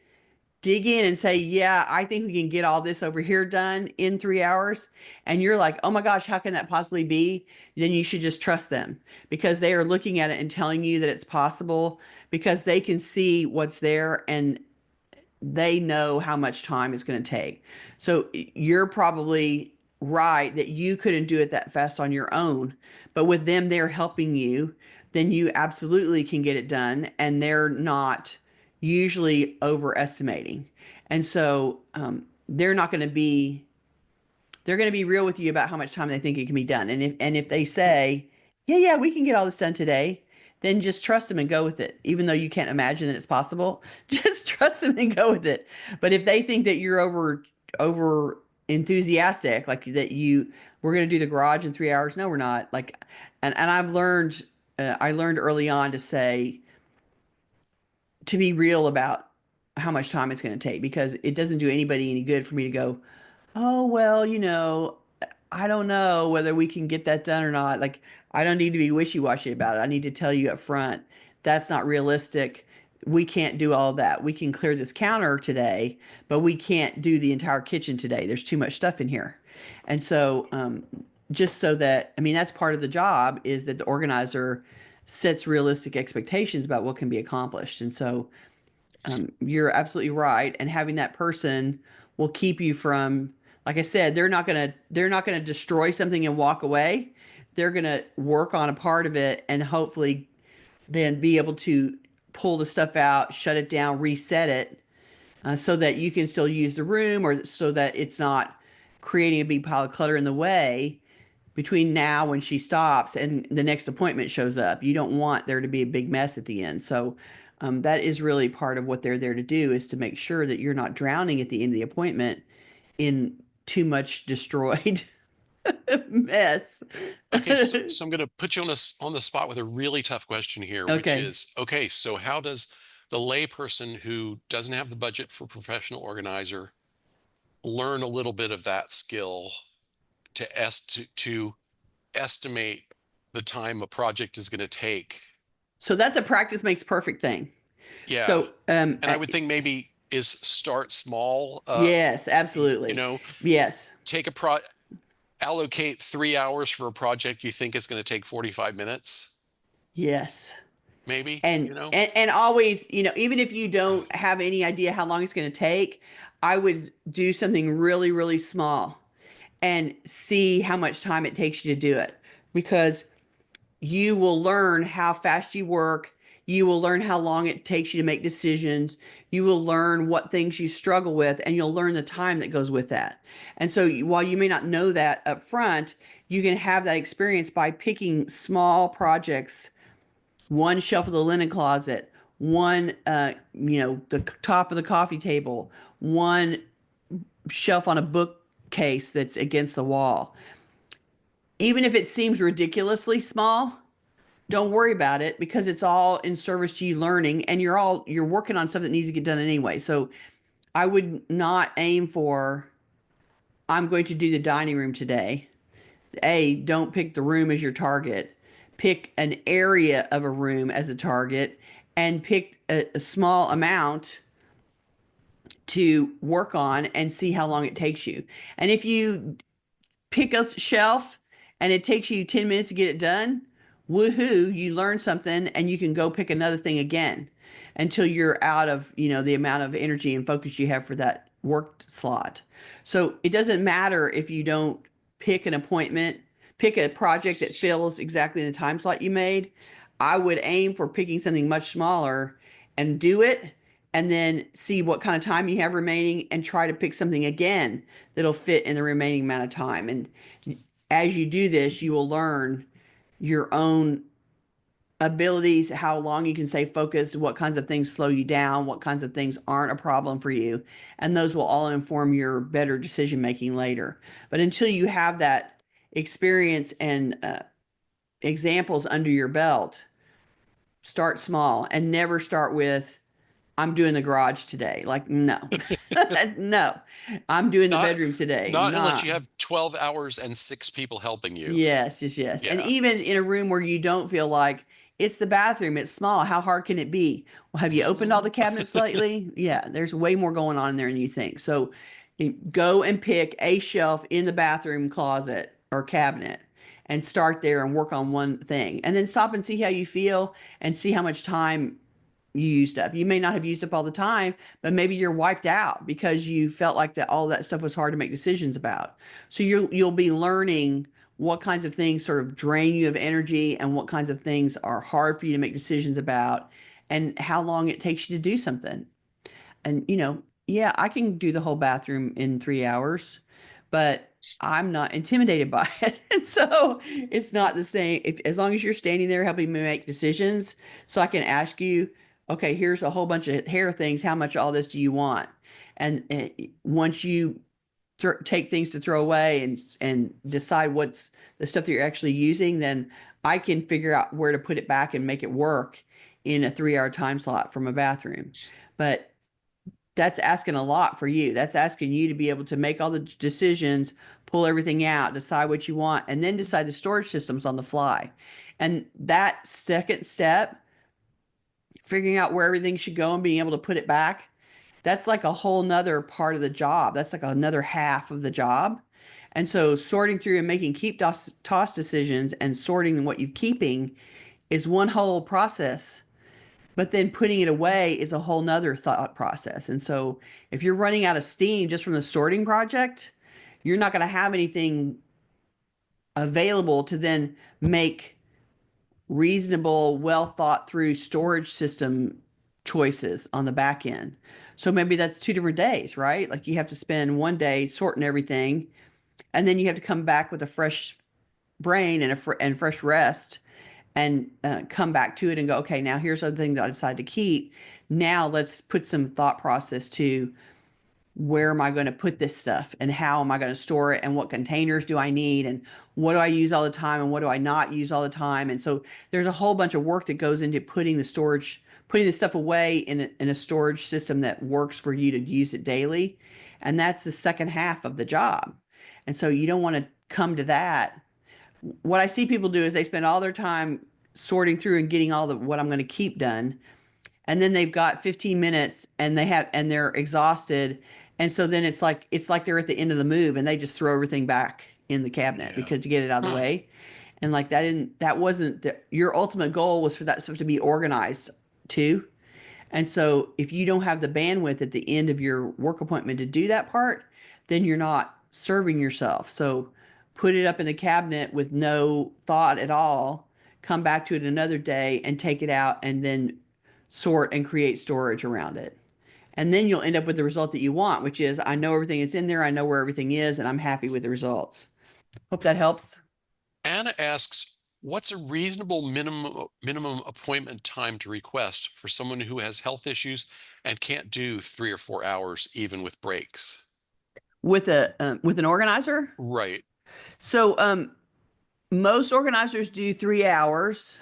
dig in and say, yeah, I think we can get all this over here done in 3 hours, and you're like, oh my gosh, how can that possibly be? Then you should just trust them, because they are looking at it and telling you that it's possible, because they can see what's there and they know how much time it's going to take. So you're probably right that you couldn't do it that fast on your own, but with them, they're helping you, then you absolutely can get it done, and they're not usually overestimating. And so they're not going to be, they're going to be real with you about how much time they think it can be done. And if they say, yeah, yeah, we can get all this done today, then just trust them and go with it. Even though you can't imagine that it's possible, just trust them and go with it. But if they think that you're over enthusiastic, like that we're going to do the garage in 3 hours, no, we're not. Like, and I've learned, I learned early on to say, to be real about how much time it's going to take, because it doesn't do anybody any good for me to go, oh, well, I don't know whether we can get that done or not. Like, I don't need to be wishy-washy about it. I need to tell you up front, that's not realistic. we can't do all of that. We can clear this counter today, but we can't do the entire kitchen today. There's too much stuff in here. And so, just so that, I mean, that's part of the job is that the organizer sets realistic expectations about what can be accomplished. And so, you're absolutely right. And having that person will keep you from, like I said, they're not gonna destroy something and walk away. They're gonna work on a part of it and hopefully then be able to pull the stuff out, shut it down, reset it, so that you can still use the room, or so that it's not creating a big pile of clutter in the way between now when she stops and the next appointment shows up. You don't want there to be a big mess at the end. So, that is really part of what they're there to do, is to make sure that you're not drowning at the end of the appointment in too much destroyed mess. Okay, so I'm going to put you on the spot with a really tough question here, which Okay. is, okay, so how does the layperson who doesn't have the budget for a professional organizer learn a little bit of that skill to estimate the time a project is going to take? So that's a practice makes perfect thing. Yeah. So, And I would think maybe is start small, yes, you absolutely. know, Yes, take a allocate 3 hours for a project you think is going to take 45 minutes, yes. maybe, And always, even if you don't have any idea how long it's going to take, I would do something really, really small and see how much time it takes you to do it, because you will learn how fast you work. You will learn how long it takes you to make decisions. You will learn what things you struggle with, and you'll learn the time that goes with that. And so, while you may not know that up front, you can have that experience by picking small projects, one shelf of the linen closet, one, the top of the coffee table, one shelf on a bookcase that's against the wall. Even if it seems ridiculously small, don't worry about it, because it's all in service to you learning, and you're working on stuff that needs to get done anyway. So I would not aim for, I'm going to do the dining room today. Don't pick the room as your target. Pick an area of a room as a target, and pick a small amount to work on and see how long it takes you. And if you pick a shelf and it takes you 10 minutes to get it done, woohoo, you learn something and you can go pick another thing again until you're out of, the amount of energy and focus you have for that work slot. So it doesn't matter if you don't pick an appointment, pick a project that fills exactly in the time slot you made. I would aim for picking something much smaller and do it, and then see what kind of time you have remaining and try to pick something again that'll fit in the remaining amount of time. And as you do this, you will learn your own abilities, how long you can stay focused, what kinds of things slow you down, what kinds of things aren't a problem for you. And those will all inform your better decision making later. But until you have that experience and examples under your belt, start small and never start with, I'm doing the garage today. Like, no, no, I'm doing the not bedroom today. not unless Not. you have 12 hours and six people helping you. Yes, yes, yes. And Yeah. even in a room where you don't feel like, it's the bathroom, it's small, how hard can it be? Well, have you opened all Mhm. the cabinets lately? Yeah, there's way more going on in there than you think. So, go and pick a shelf in the bathroom closet or cabinet and start there and work on one thing. And then stop and see how you feel and see how much time you used up. You may not have used up all the time, but maybe you're wiped out because you felt like that all that stuff was hard to make decisions about. So you'll be learning what kinds of things sort of drain you of energy and what kinds of things are hard for you to make decisions about, and how long it takes you to do something. And yeah, I can do the whole bathroom in 3 hours, but I'm not intimidated by it. And so it's not the same. If as long as you're standing there helping me make decisions, so I can ask you, okay, here's a whole bunch of hair things. How much of all this do you want? And once you take things to throw away and decide what's the stuff that you're actually using, then I can figure out where to put it back and make it work in a 3 hour time slot from a bathroom. But that's asking a lot for you. That's asking you to be able to make all the decisions, pull everything out, decide what you want, and then decide the storage systems on the fly. And that second step figuring out where everything should go and being able to put it back. That's like a whole nother part of the job. That's like another half of the job. And so sorting through and making keep toss decisions and sorting what you're keeping is one whole process. But then putting it away is a whole nother thought process. And so if you're running out of steam just from the sorting project, you're not going to have anything available to then make reasonable, well thought through storage system choices on the back end. So maybe that's 2 different days, right? Like you have to spend one day sorting everything, and then you have to come back with a fresh brain and and fresh rest, and come back to it and go, okay, now here's the thing that I decided to keep. Now let's put some thought process to where am I going to put this stuff and how am I going to store it and what containers do I need and what do I use all the time and what do I not use all the time. And so there's a whole bunch of work that goes into putting the stuff away in a storage system that works for you to use it daily. And that's the second half of the job. And so you don't want to come to that. What I see people do is they spend all their time sorting through and getting all the what I'm going to keep done, and then they've got 15 minutes and they're exhausted, and so then it's like they're at the end of the move and they just throw everything back in the cabinet Yeah. because to get it out of the way. And like that wasn't your ultimate goal was for that stuff to be organized too. And so if you don't have the bandwidth at the end of your work appointment to do that part, then you're not serving yourself. So put it up in the cabinet with no thought at all, come back to it another day and take it out and then sort and create storage around it. And then you'll end up with the result that you want, which is I know everything is in there, I know where everything is, and I'm happy with the results. Hope that helps. Anna asks, what's a reasonable minimum appointment time to request for someone who has health issues and can't do 3 or 4 hours even with breaks? With an organizer. Right. So most organizers do 3 hours.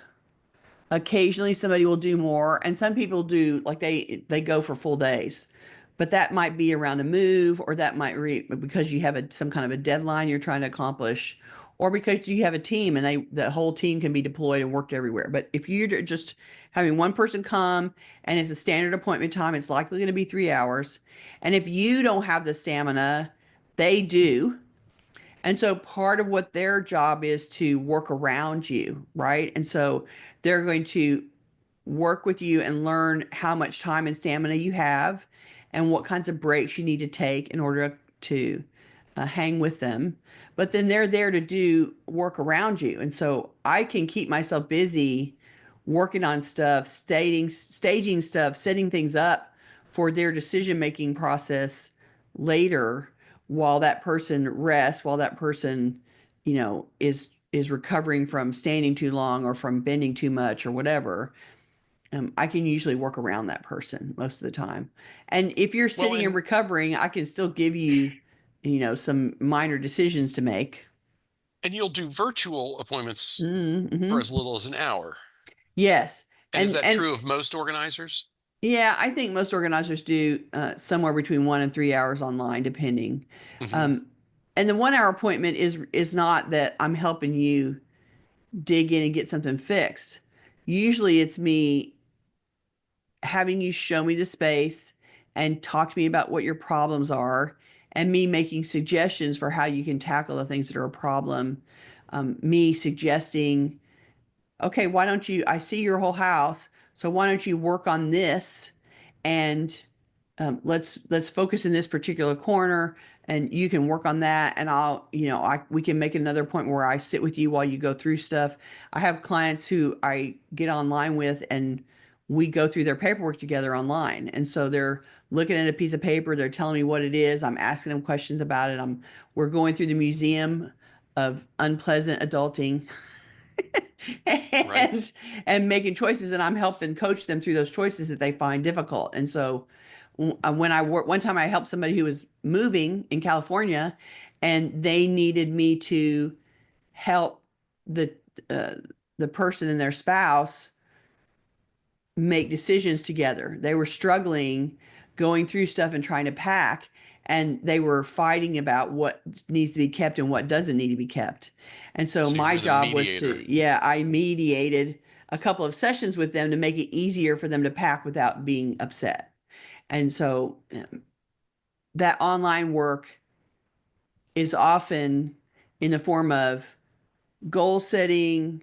Occasionally somebody will do more, and some people do like they go for full days. But that might be around a move, or that might because you have some kind of a deadline you're trying to accomplish, or because you have a team and the whole team can be deployed and worked everywhere. But if you're just having one person come and it's a standard appointment time, it's likely going to be 3 hours. And if you don't have the stamina, they do. And so part of what their job is to work around you, right? And so they're going to work with you and learn how much time and stamina you have and what kinds of breaks you need to take in order to hang with them. But then they're there to do work around you. And so I can keep myself busy working on stuff, staging stuff, setting things up for their decision making process later while that person rests, while that person, is recovering from standing too long or from bending too much or whatever. I can usually work around that person most of the time. And if you're Well, sitting and recovering, I can still give you, some minor decisions to make. and you'll do virtual appointments for Mm-hmm. as little as an hour. Yes. And is that And true of most organizers? yeah, I think most organizers do somewhere between 1 and 3 hours online, depending. Hmm. Um, and the 1 hour appointment is not that I'm helping you dig in and get something fixed. Usually it's me having you show me the space and talk to me about what your problems are and me making suggestions for how you can tackle the things that are a problem. Me suggesting, okay, why don't you, I see your whole house, so why don't you work on this and let's focus in this particular corner and you can work on that and we can make another point where I sit with you while you go through stuff. I have clients who I get online with and we go through their paperwork together online. And so they're looking at a piece of paper, they're telling me what it is, I'm asking them questions about it. We're going through the museum of unpleasant adulting Right. and and making choices, and I'm helping coach them through those choices that they find difficult. And so when I work one time I helped somebody who was moving in California and they needed me to help the uh, the person and their spouse make decisions together. They were struggling going through stuff and trying to pack, and they were fighting about what needs to be kept and what doesn't need to be kept. And so So you my were the job was mediator. to, yeah, I mediated a couple of sessions with them to make it easier for them to pack without being upset. And so that online work is often in the form of goal setting,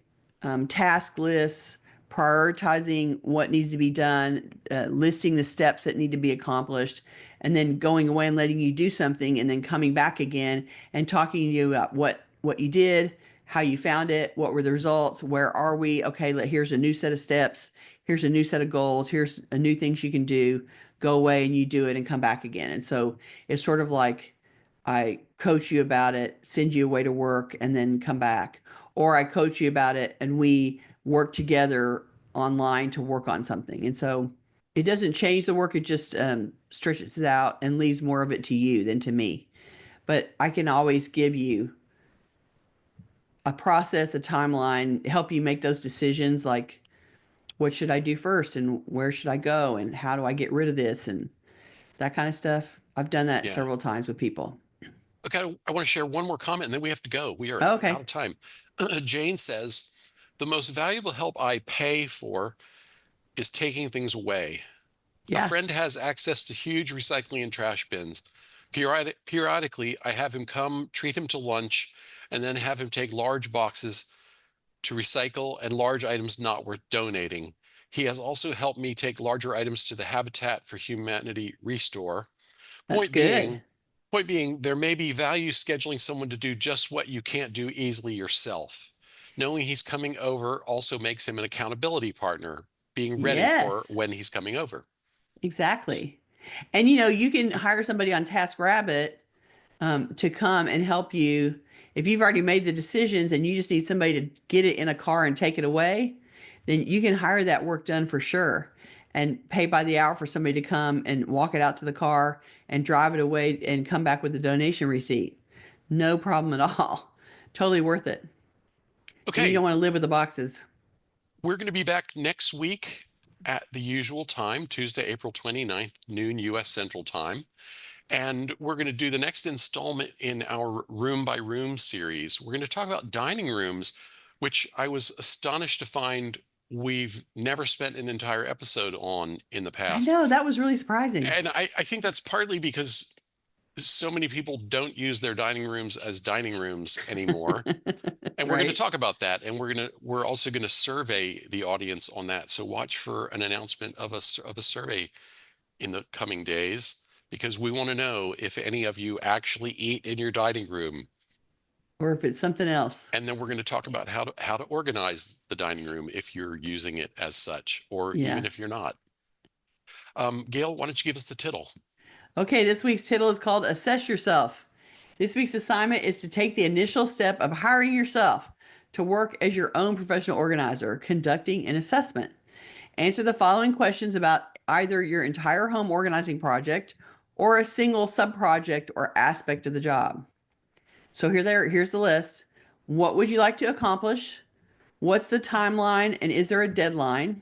task lists, prioritizing what needs to be done, listing the steps that need to be accomplished, and then going away and letting you do something, and then coming back again and talking to you about what you did, how you found it, what were the results, where are we? Okay, here's a new set of steps, here's a new set of goals, here's a new things you can do. Go away and you do it and come back again. And so it's sort of like I coach you about it, send you away to work, and then come back. Or I coach you about it and we work together online to work on something. And so it doesn't change the work, it just stretches it out and leaves more of it to you than to me. But I can always give you a process, a timeline, help you make those decisions like what should I do first and where should I go and how do I get rid of this and that kind of stuff. I've done that Yeah. several times with people. Okay, I want to share one more comment and then we have to go. We are out Okay. of time. Jane says, the most valuable help I pay for is taking things away. A Yeah, friend has access to huge recycling and trash bins. Periodically, I have him come, treat him to lunch, and then have him take large boxes to recycle and large items not worth donating. He has also helped me take larger items to the Habitat for Humanity restore. that's Point good. being, point being, there may be value scheduling someone to do just what you can't do easily yourself. Knowing he's coming over also makes him an accountability partner, being ready for Yes, when he's coming over. exactly. And you can hire somebody on TaskRabbit to come and help you. If you've already made the decisions and you just need somebody to get it in a car and take it away, then you can hire that work done for sure and pay by the hour for somebody to come and walk it out to the car and drive it away and come back with a donation receipt. No problem at all. Totally worth it. And you Okay, don't want to live with the boxes. we're going to be back next week at the usual time, Tuesday, April 29th, noon US Central Time. And we're going to do the next installment in our room by room series. We're going to talk about dining rooms, which I was astonished to find we've never spent an entire episode on in the I past. know that was really surprising. And I think that's partly because so many people don't use their dining rooms as dining rooms anymore. And we're going to Right. talk about that. And we're also going to survey the audience on that. So watch for an announcement of a survey in the coming days because we want to know if any of you actually eat in your dining room. Or if it's something else. And then we're going to talk about how to organize the dining room if you're using it as such, or even Yeah. if you're not. Gayle, why don't you give us the tittle? Okay, this week's title is called Assess Yourself. This week's assignment is to take the initial step of hiring yourself to work as your own professional organizer, conducting an assessment. Answer the following questions about either your entire home organizing project or a single sub-project or aspect of the job. So here's the list. What would you like to accomplish? What's the timeline and is there a deadline?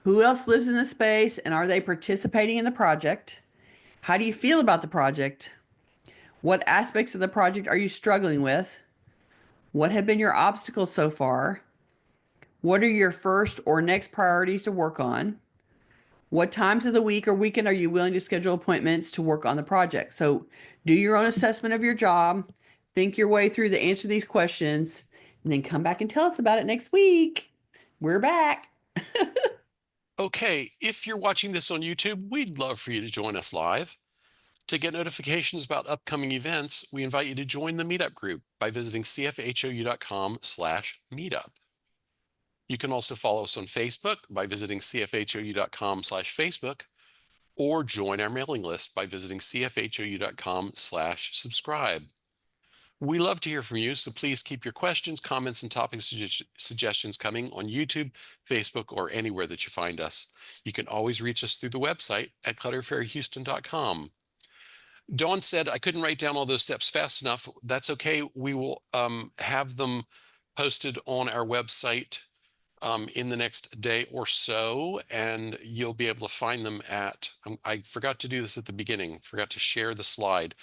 Who else lives in the space and are they participating in the project? How do you feel about the project? What aspects of the project are you struggling with? What have been your obstacles so far? What are your first or next priorities to work on? What times of the week or weekend are you willing to schedule appointments to work on the project? So do your own assessment of your job, think your way through the answer to these questions, and then come back and tell us about it next week. We're back. Okay, if you're watching this on YouTube, we'd love for you to join us live. To get notifications about upcoming events, we invite you to join the meetup group by visiting cfhou.com/meetup. You can also follow us on Facebook by visiting cfhou.com/Facebook or join our mailing list by visiting cfhou.com/subscribe. We love to hear from you, so please keep your questions, comments, and topic suggestions coming on YouTube, Facebook, or anywhere that you find us. You can always reach us through the website at clutter-free-houston.com. Dawn said, I couldn't write down all those steps fast enough. That's okay. We will have them posted on our website in the next day or so, and you'll be able to find them at, I forgot to do this at the beginning, forgot to share the slide,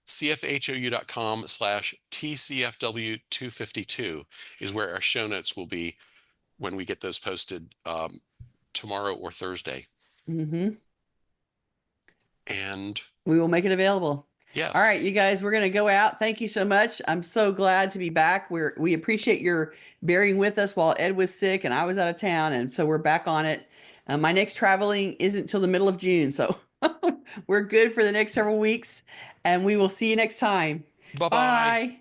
cfhou.com/TCFW252 is where our show notes will be. when we get those posted tomorrow or Thursday. Hmm. And We will make it available. All right, yes, you guys, we're going to go out. Thank you so much. I'm so glad to be back. We appreciate your bearing with us while Ed was sick and I was out of town, and so we're back on it. My next traveling isn't till the middle of June, so we're good for the next several weeks, and we will see you next time. bye bye. Bye.